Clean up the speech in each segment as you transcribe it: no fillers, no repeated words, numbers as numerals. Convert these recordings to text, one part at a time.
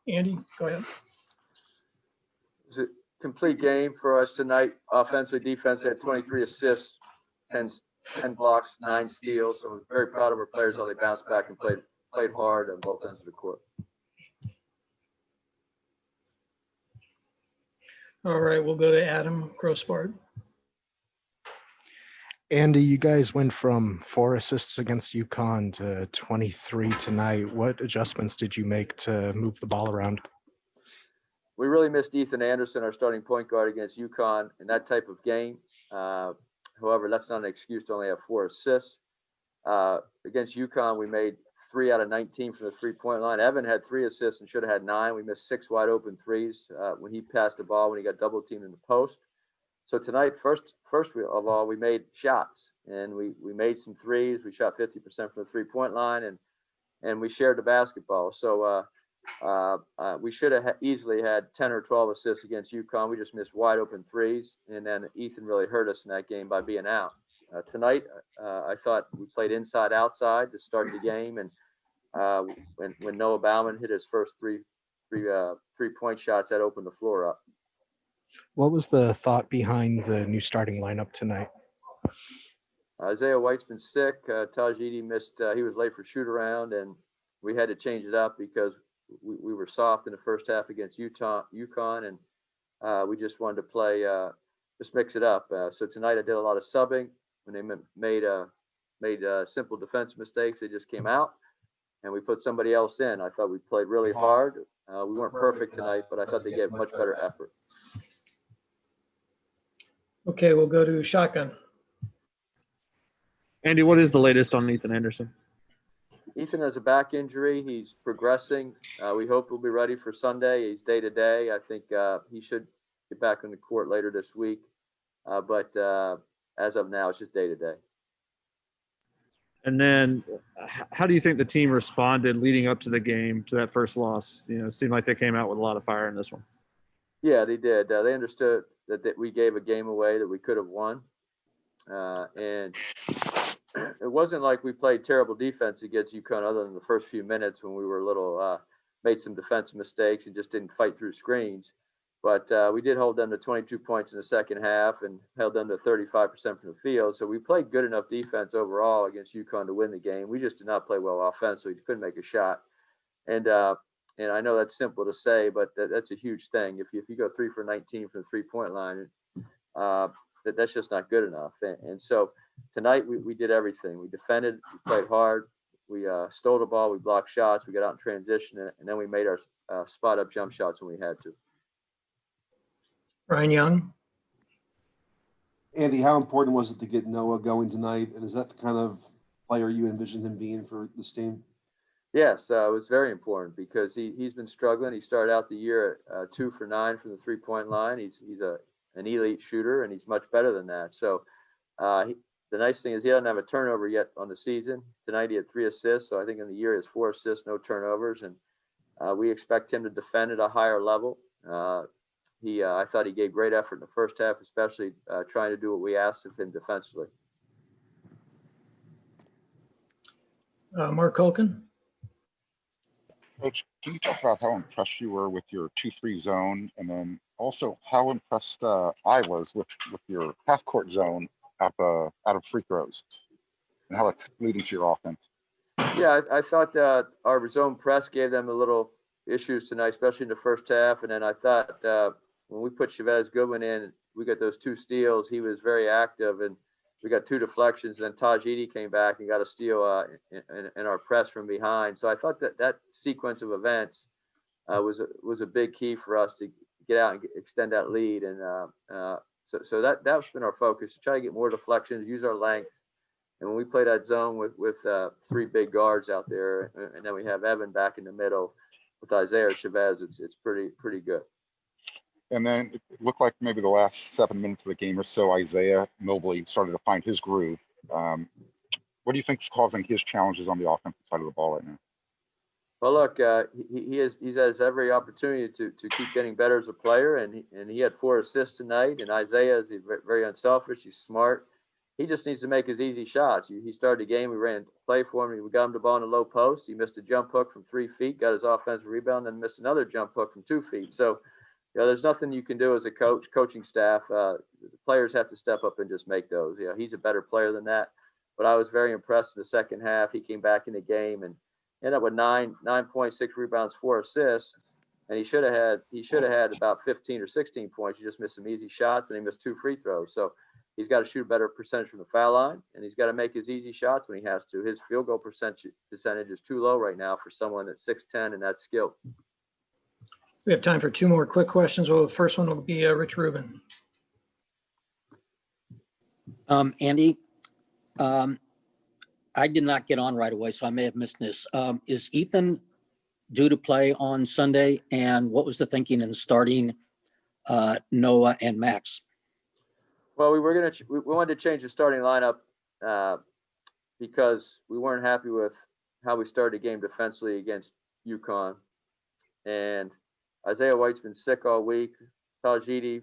Andy, go ahead. It was a complete game for us tonight. Offensively, defense had 23 assists, 10 blocks, 9 steals. So we're very proud of our players, how they bounced back and played hard on both ends of the court. All right, we'll go to Adam Grossbart. Andy, you guys went from 4 assists against UConn to 23 tonight. What adjustments did you make to move the ball around? We really missed Ethan Anderson, our starting point guard, against UConn in that type of game. However, that's not an excuse to only have 4 assists. Against UConn, we made 3 out of 19 from the three-point line. Evan had 3 assists and should have had 9. We missed 6 wide open threes when he passed the ball when he got double teamed in the post. So tonight, first of all, we made shots, and we made some threes. We shot 50% from the three-point line, and we shared the basketball. So we should have easily had 10 or 12 assists against UConn. We just missed wide open threes, and then Ethan really hurt us in that game by being out. Tonight, I thought we played inside outside to start the game, and when Noah Baumann hit his first three-point shots, that opened the floor up. What was the thought behind the new starting lineup tonight? Isaiah White's been sick. Tajidi missed. He was late for shoot around, and we had to change it up because we were soft in the first half against UConn, and we just wanted to play, just mix it up. So tonight I did a lot of subbing. When they made simple defensive mistakes, they just came out, and we put somebody else in. I thought we played really hard. We weren't perfect tonight, but I thought they gave much better effort. Okay, we'll go to Shotgun. Andy, what is the latest on Ethan Anderson? Ethan has a back injury. He's progressing. We hope he'll be ready for Sunday. He's day to day. I think he should get back on the court later this week. But as of now, it's just day to day. And then how do you think the team responded leading up to the game, to that first loss? You know, it seemed like they came out with a lot of fire in this one. Yeah, they did. They understood that we gave a game away that we could have won. And it wasn't like we played terrible defense against UConn other than the first few minutes when we were a little made some defensive mistakes and just didn't fight through screens. But we did hold them to 22 points in the second half and held them to 35% from the field. So we played good enough defense overall against UConn to win the game. We just did not play well offensively. We couldn't make a shot. And I know that's simple to say, but that's a huge thing. If you go 3 for 19 from the three-point line, that's just not good enough. And so tonight we did everything. We defended, we played hard, we stole the ball, we blocked shots, we got out in transition, and then we made our spot-up jump shots when we had to. Brian Young. Andy, how important was it to get Noah going tonight? And is that the kind of player you envisioned him being for this team? Yes, it was very important because he's been struggling. He started out the year 2 for 9 from the three-point line. He's an elite shooter, and he's much better than that. So the nice thing is he doesn't have a turnover yet on the season. Tonight he had 3 assists, so I think in the year he has 4 assists, no turnovers, and we expect him to defend at a higher level. I thought he gave great effort in the first half, especially trying to do what we asked of him defensively. Mark Culkin. Coach, can you talk about how impressed you were with your 2-3 zone, and then also how impressed I was with your half-court zone out of free throws, and how it's leading to your offense? Yeah, I thought that our zone press gave them a little issues tonight, especially in the first half. And then I thought when we put Chavez Goodwin in, we got those 2 steals. He was very active, and we got 2 deflections. And then Tajidi came back and got a steal in our press from behind. So I thought that sequence of events was a big key for us to get out and extend that lead. And so that's been our focus, to try to get more deflections, use our length. And when we play that zone with 3 big guards out there, and then we have Evan back in the middle with Isaiah or Chavez, it's pretty good. And then it looked like maybe the last 7 minutes of the game or so, Isaiah Mobley started to find his groove. What do you think is causing his challenges on the offensive side of the ball right now? Well, look, he has every opportunity to keep getting better as a player, and he had 4 assists tonight. And Isaiah is very unselfish. He's smart. he just needs to make his easy shots. He started the game. We ran play for him. We got him the ball in the low post. He missed a jump hook from 3 feet, got his offensive rebound, then missed another jump hook from 2 feet. So, there's nothing you can do as a coaching staff. The players have to step up and just make those. He's a better player than that. But I was very impressed in the second half. He came back in the game and ended up with 9.6 rebounds, 4 assists. And he should have had about 15 or 16 points. He just missed some easy shots and he missed 2 free throws. So he's got to shoot a better percentage from the foul line, and he's got to make his easy shots when he has to. His field goal percentage is too low right now for someone that's 6'10" and that's skilled. We have time for 2 more quick questions. Well, the first one will be Rich Rubin. Andy, I did not get on right away, so I may have missed this. Is Ethan due to play on Sunday? And what was the thinking in starting Noah and Max? Well, we wanted to change the starting lineup because we weren't happy with how we started the game defensively against UConn. And Isaiah White's been sick all week. Tajidi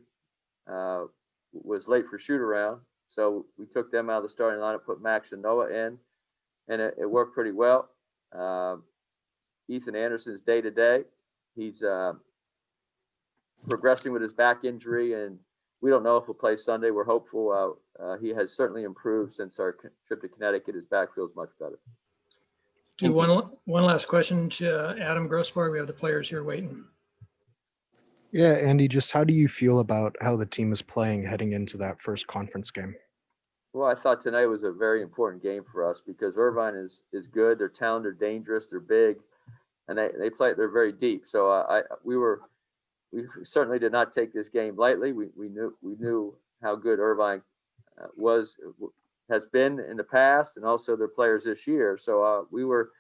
was late for shoot around. So we took them out of the starting lineup, put Max and Noah in, and it worked pretty well. Ethan Anderson's day to day. He's progressing with his back injury, and we don't know if he'll play Sunday. We're hopeful. He has certainly improved since our trip to Connecticut. His back feels much better. Do one last question to Adam Grossbar. We have the players here waiting. Yeah, Andy, just how do you feel about how the team is playing heading into that first conference game? Well, I thought tonight was a very important game for us because Irvine is good. They're talented, they're dangerous, they're big, and they're very deep. So we certainly did not take this game lightly. We knew how good Irvine has been in the past, and also their players this year. So we were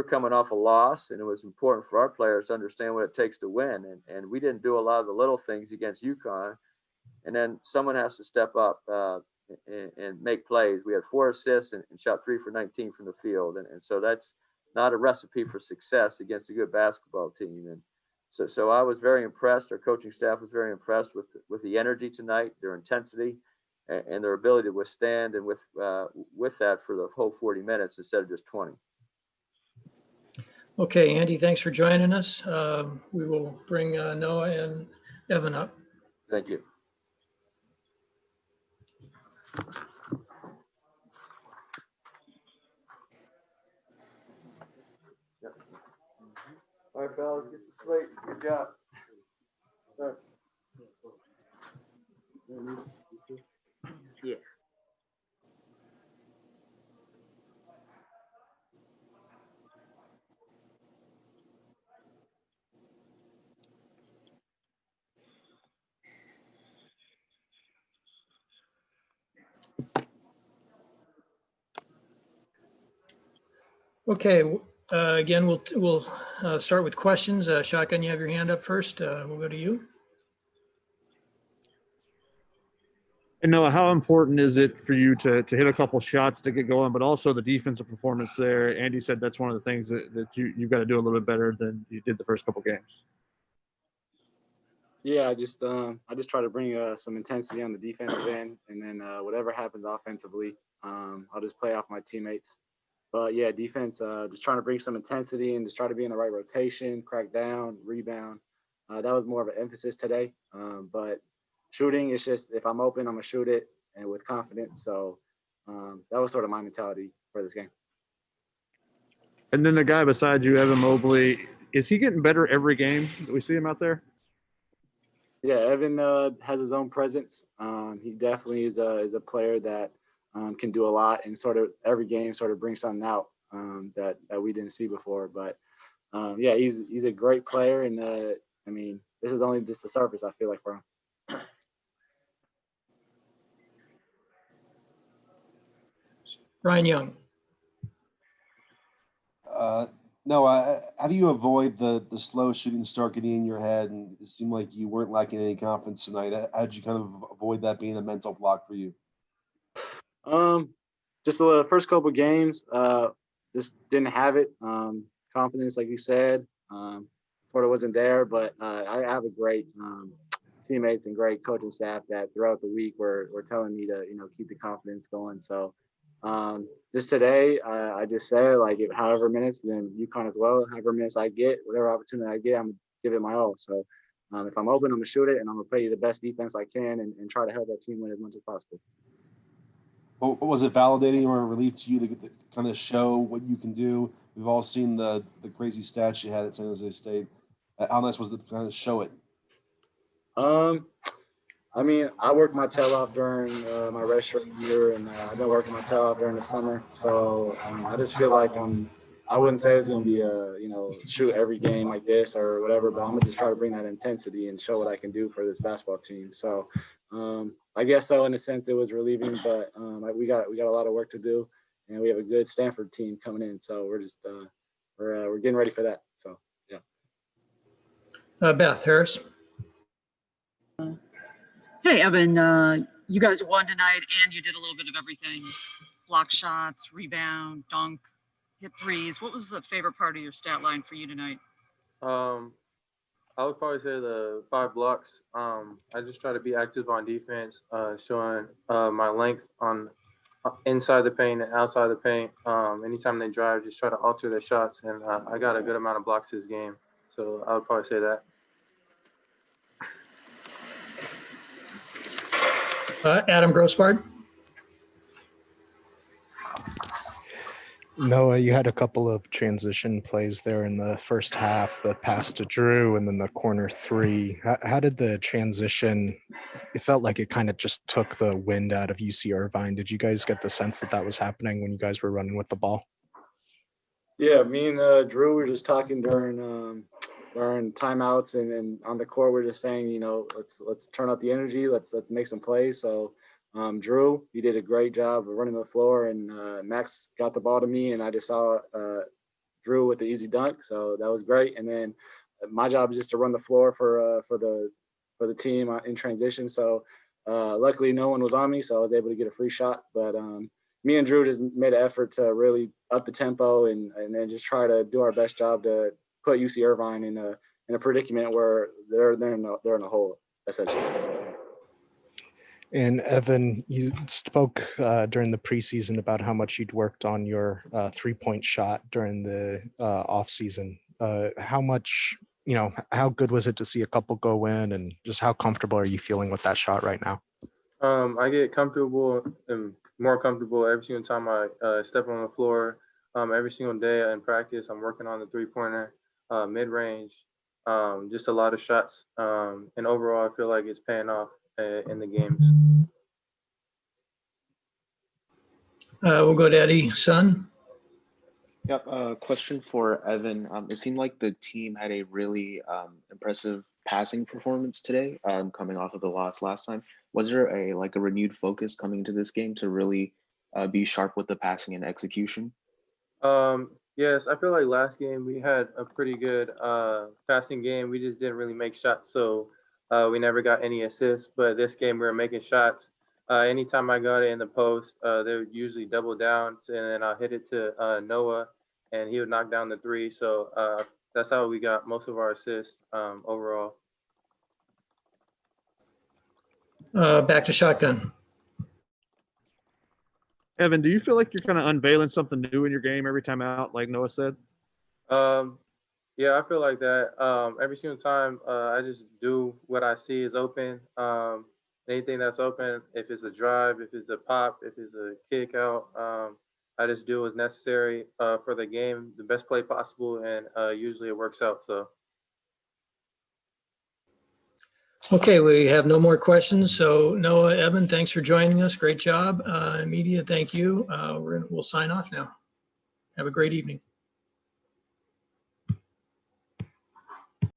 coming off a loss, and it was important for our players to understand what it takes to win. And we didn't do a lot of the little things against UConn. And then someone has to step up and make plays. We had 4 assists and shot 3 for 19 from the field. And so that's not a recipe for success against a good basketball team. And so I was very impressed. Our coaching staff was very impressed with the energy tonight, their intensity, and their ability to withstand and with that for the whole 40 minutes instead of just 20. Okay, Andy, thanks for joining us. We will bring Noah and Evan up. Thank you. Yep. All right, fellas, get the plate. Good job. Start. Yeah. Okay, again, we'll start with questions. Shotgun, you have your hand up first. We'll go to you. And Noah, how important is it for you to hit a couple shots to get going, but also the defensive performance there? Andy said that's one of the things that you've got to do a little bit better than you did the first couple games. Yeah, I just try to bring some intensity on the defensive end, and then whatever happens offensively, I'll just play off my teammates. But yeah, defense, just trying to bring some intensity and just try to be in the right rotation, crack down, rebound. That was more of an emphasis today. But shooting, it's just if I'm open, I'm gonna shoot it and with confidence. So that was sort of my mentality for this game. And then the guy beside you, Evan Mobley, is he getting better every game that we see him out there? Yeah, Evan has his own presence. He definitely is a player that can do a lot, and sort of every game sort of brings something out that we didn't see before. But yeah, he's a great player, and I mean, this is only just the surface, I feel like, for him. Ryan Young. No, how do you avoid the slow shooting start getting in your head? And it seemed like you weren't lacking any confidence tonight. How did you kind of avoid that being a mental block for you? Just the first couple of games, just didn't have it. Confidence, like you said, sort of wasn't there. But I have a great teammates and great coaching staff that throughout the week were telling me to, keep the confidence going. So just today, I just said, like, however minutes, then UConn as well, however minutes I get, whatever opportunity I get, I'm going to give it my all. So if I'm open, I'm going to shoot it, and I'm going to play the best defense I can and try to help that team win as much as possible. Well, was it validating or a relief to you to kind of show what you can do? We've all seen the crazy stats you had at San Jose State. How nice was it to kind of show it? I mean, I worked my tail off during my redshirt year, and I've been working my tail off during the summer. So I just feel like I wouldn't say it's going to be shoot every game like this or whatever, but I'm going to just try to bring that intensity and show what I can do for this basketball team. So I guess so, in a sense, it was relieving, but we got a lot of work to do, and we have a good Stanford team coming in. So we're just we're getting ready for that. So yeah. Beth Harris. Hey, Evan, you guys won tonight, and you did a little bit of everything. Block shots, rebound, dunk, hit threes. What was the favorite part of your stat line for you tonight? I would probably say the 5 blocks. I just try to be active on defense, showing my length on inside the paint and outside the paint. Anytime they drive, just try to alter their shots, and I got a good amount of blocks this game. So I would probably say that. Adam Grossbard. Noah, you had a couple of transition plays there in the first half, the pass to Drew and then the corner 3. How did the transition, it felt like it kind of just took the wind out of UC Irvine. Did you guys get the sense that that was happening when you guys were running with the ball? Yeah, me and Drew were just talking during timeouts and on the court. We're just saying, let's turn up the energy. Let's make some plays. So Drew, he did a great job of running the floor, and Max got the ball to me, and I just saw Drew with the easy dunk. So that was great. And then my job is just to run the floor for the team in transition. So luckily no one was on me, so I was able to get a free shot. But me and Drew just made an effort to really up the tempo and then just try to do our best job to put UC Irvine in a predicament where they're in a hole, essentially. And Evan, you spoke during the preseason about how much you'd worked on your 3-point shot during the off season. How much, how good was it to see a couple go in, and just how comfortable are you feeling with that shot right now? I get comfortable and more comfortable every single time I step on the floor. Every single day in practice, I'm working on the 3-pointer, mid-range, just a lot of shots. And overall, I feel like it's paying off in the games. We'll go to Eddie Sun. Yep. Question for Evan. It seemed like the team had a really impressive passing performance today, coming off of the loss last time. Was there a renewed focus coming into this game to really be sharp with the passing and execution? Yes, I feel like last game we had a pretty good passing game. We just didn't really make shots, so we never got any assists. But this game we were making shots. Anytime I got it in the post, they would usually double down, and then I'll hit it to Noah, and he would knock down the 3. So that's how we got most of our assists overall. Back to shotgun. Evan, do you feel like you're kind of unveiling something new in your game every time out, like Noah said? Yeah, I feel like that. Every single time I just do what I see is open. Anything that's open, if it's a drive, if it's a pop, if it's a kick out, I just do what's necessary for the game, the best play possible, and usually it works out. So. Okay, we have no more questions. So Noah, Evan, thanks for joining us. Great job. Media, thank you. We'll sign off now. Have a great evening.